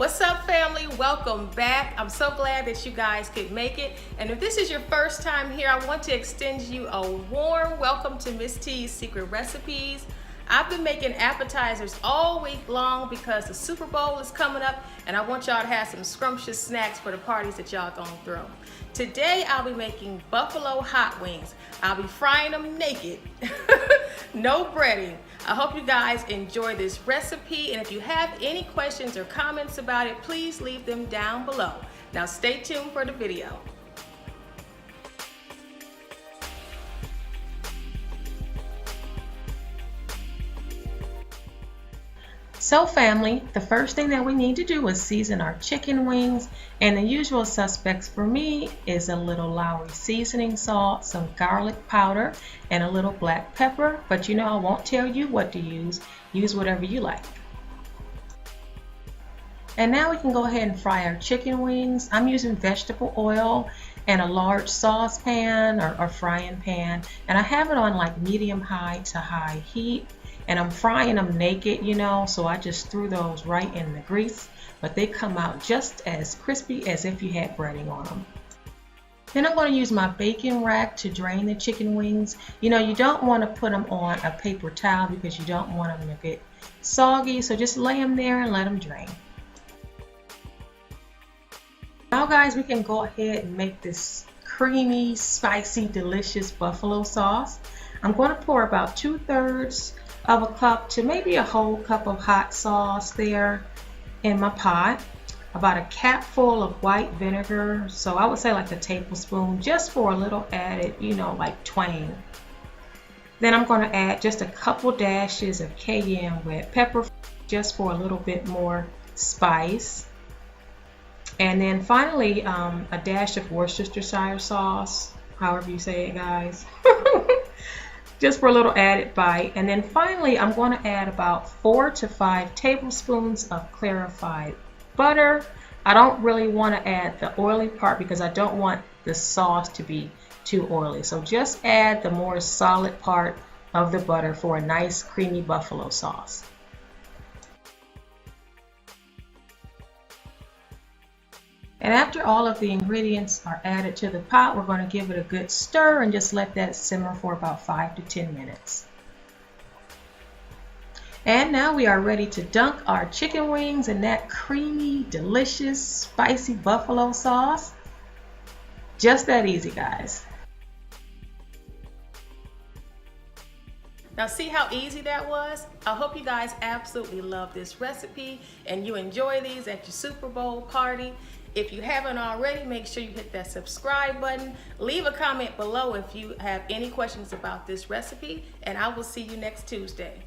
What's up, family? Welcome back. I'm so glad that you guys could make it. And if this is your first time here, I want to extend you a warm welcome to Miss T's Secret Recipes. I've been making appetizers all week long because the Super Bowl is coming up and I want y'all to have some scrumptious snacks for the parties that y'all gonna throw. Today I'll be making buffalo hot wings. I'll be frying them naked. No breading. I hope you guys enjoy this recipe, and if you have any questions or comments about it, please leave them down below. Now stay tuned for the video. So family, the first thing that we need to do is season our chicken wings, and the usual suspects for me is a little Lowry seasoning salt, some garlic powder, and a little black pepper, but you know I won't tell you what to use. Use whatever you like. And now we can go ahead and fry our chicken wings. I'm using vegetable oil and a large saucepan or frying pan, and I have it on like medium high to high heat. And I'm frying them naked, you know, so I just threw those right in the grease, but they come out just as crispy as if you had breading on them. Then I'm going to use my bacon rack to drain the chicken wings. You know, you don't want to put them on a paper towel because you don't want them to get soggy, so just lay them there and let them drain. Now guys, we can go ahead and make this creamy, spicy, delicious buffalo sauce. I'm going to pour about 2/3 of a cup to maybe a whole cup of hot sauce there in my pot. About a capful of white vinegar, so I would say like a tablespoon, just for a little added, you know, like twang. Then I'm going to add just a couple dashes of cayenne red pepper, just for a little bit more spice. And then finally a dash of Worcestershire sauce, however you say it, guys. Just for a little added bite. And then finally, I'm going to add about 4 to 5 tablespoons of clarified butter. I don't really want to add the oily part because I don't want the sauce to be too oily. So just add the more solid part of the butter for a nice creamy buffalo sauce. And after all of the ingredients are added to the pot, we're going to give it a good stir and just let that simmer for about 5 to 10 minutes. And now we are ready to dunk our chicken wings in that creamy, delicious, spicy buffalo sauce. Just that easy, guys. Now see how easy that was? I hope you guys absolutely love this recipe and you enjoy these at your Super Bowl party. If you haven't already, make sure you hit that subscribe button. Leave a comment below if you have any questions about this recipe, and I will see you next Tuesday.